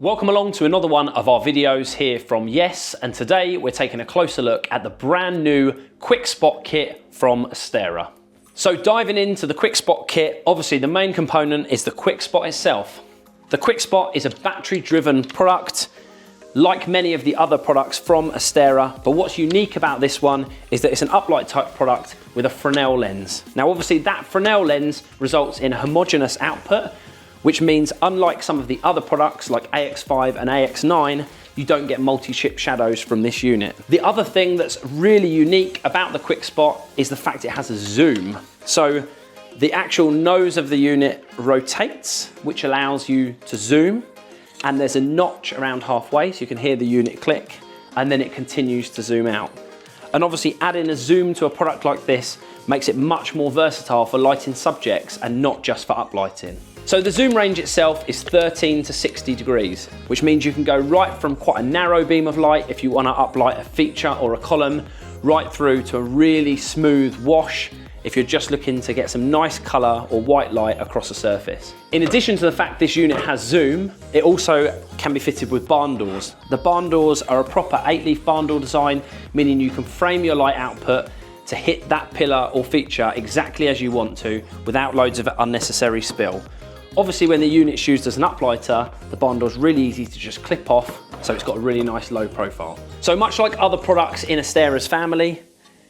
Welcome along to another one of our videos here from Yes, and today we're taking a closer look at the brand new QuikSpot kit from Astera. So diving into the QuikSpot kit, obviously the main component is the QuikSpot itself. The QuikSpot is a battery-driven product, like many of the other products from Astera, but what's unique about this one is that it's an uplight type product with a Fresnel lens. Now obviously that Fresnel lens results in a homogeneous output, which means unlike some of the other products like AX5 and AX9, you don't get multi-chip shadows from this unit. The other thing that's really unique about the QuikSpot is the fact it has a zoom. So the actual nose of the unit rotates, which allows you to zoom, and there's a notch around halfway so you can hear the unit click, and then it continues to zoom out. And obviously adding a zoom to a product like this makes it much more versatile for lighting subjects and not just for uplighting. So the zoom range itself is 13 to 60 degrees, which means you can go right from quite a narrow beam of light if you want to uplight a feature or a column, right through to a really smooth wash if you're just looking to get some nice colour or white light across a surface. In addition to the fact this unit has zoom, it also can be fitted with barn doors. The barn doors are a proper 8-leaf barn door design, meaning you can frame your light output to hit that pillar or feature exactly as you want to without loads of unnecessary spill. Obviously when the unit's used as an uplighter, the barn door's really easy to just clip off, so it's got a really nice low profile. So much like other products in Astera's family,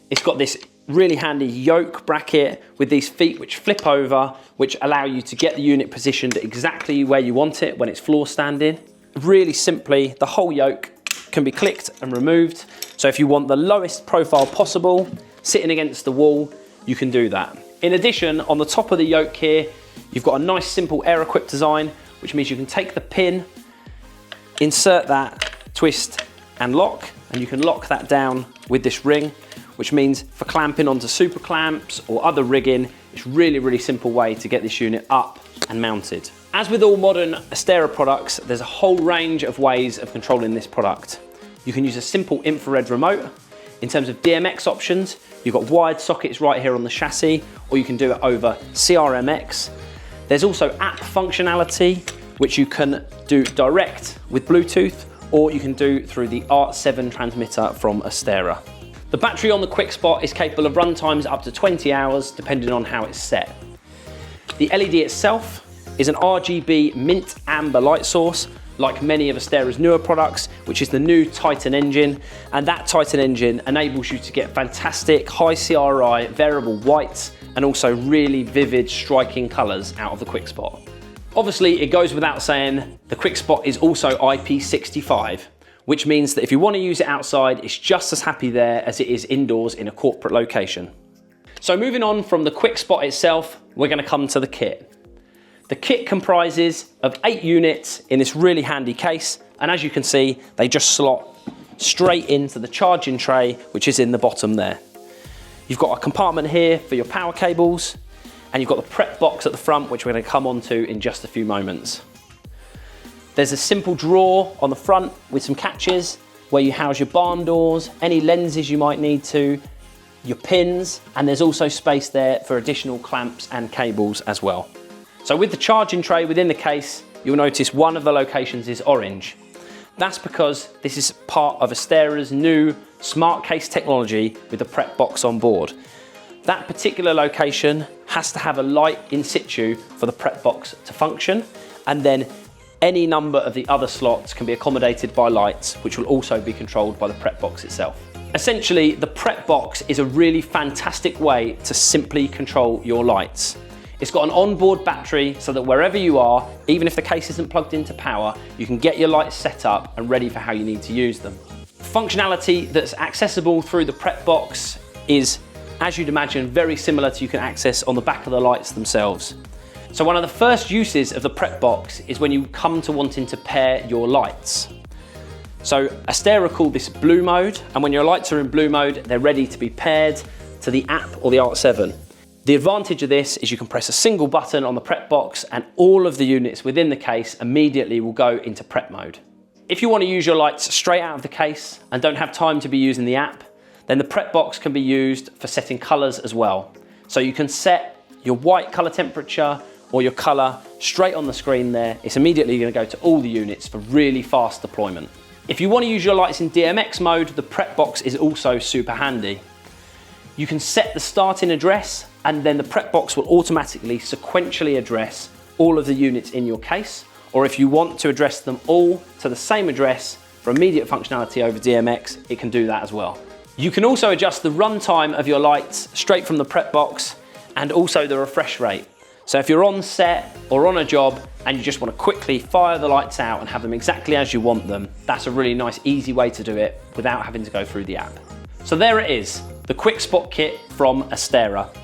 it's got this really handy yoke bracket with these feet which flip over, which allow you to get the unit positioned exactly where you want it when it's floor standing. Really simply, the whole yoke can be clicked and removed. So if you want the lowest profile possible, sitting against the wall, you can do that. In addition, on the top of the yoke here, you've got a nice simple air equip design, which means you can take the pin, insert that, twist and lock, and you can lock that down with this ring, which means for clamping onto super clamps or other rigging, it's really simple way to get this unit up and mounted. As with all modern Astera products, there's a whole range of ways of controlling this product. You can use a simple infrared remote. In terms of DMX options, you've got wired sockets right here on the chassis, or you can do it over CRMX. There's also app functionality, which you can do direct with Bluetooth, or you can do through the ART7 transmitter from Astera. The battery on the QuikSpot is capable of run times up to 20 hours, depending on how it's set. The LED itself is an RGB mint amber light source, like many of Astera's newer products, which is the new Titan engine. And that Titan engine enables you to get fantastic high CRI variable whites and also really vivid striking colors out of the QuikSpot. Obviously, it goes without saying, the QuikSpot is also IP65, which means that if you want to use it outside, it's just as happy there as it is indoors in a corporate location. So moving on from the QuikSpot itself, we're going to come to the kit. The kit comprises of 8 units in this really handy case, and as you can see, they just slot straight into the charging tray, which is in the bottom there. You've got a compartment here for your power cables, and you've got the prep box at the front, which we're going to come on to in just a few moments. There's a simple drawer on the front with some catches where you house your barn doors, any lenses you might need to, your pins, and there's also space there for additional clamps and cables as well. So with the charging tray within the case, you'll notice one of the locations is orange. That's because this is part of Astera's new smart case technology with the prep box on board. That particular location has to have a light in situ for the prep box to function, and then any number of the other slots can be accommodated by lights, which will also be controlled by the prep box itself. Essentially, the prep box is a really fantastic way to simply control your lights. It's got an onboard battery so that wherever you are, even if the case isn't plugged into power, you can get your lights set up and ready for how you need to use them. Functionality that's accessible through the prep box is, as you'd imagine, very similar to you can access on the back of the lights themselves. So one of the first uses of the prep box is when you come to wanting to pair your lights. So Astera called this blue mode, and when your lights are in blue mode, they're ready to be paired to the app or the ART7. The advantage of this is you can press a single button on the prep box and all of the units within the case immediately will go into prep mode. If you want to use your lights straight out of the case and don't have time to be using the app, then the prep box can be used for setting colors as well. So you can set your white color temperature or your color straight on the screen there. It's immediately going to go to all the units for really fast deployment. If you want to use your lights in DMX mode, the prep box is also super handy. You can set the starting address, and then the prep box will automatically sequentially address all of the units in your case, or if you want to address them all to the same address for immediate functionality over DMX, it can do that as well. You can also adjust the runtime of your lights straight from the prep box, and also the refresh rate. So if you're on set or on a job and you just want to quickly fire the lights out and have them exactly as you want them, that's a really nice, easy way to do it without having to go through the app. So there it is, the QuikSpot kit from Astera.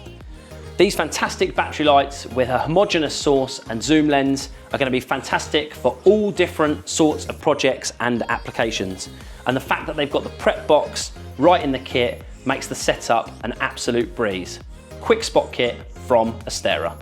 These fantastic battery lights with a homogeneous source and zoom lens are going to be fantastic for all different sorts of projects and applications. And the fact that they've got the prep box right in the kit makes the setup an absolute breeze. QuikSpot kit from Astera.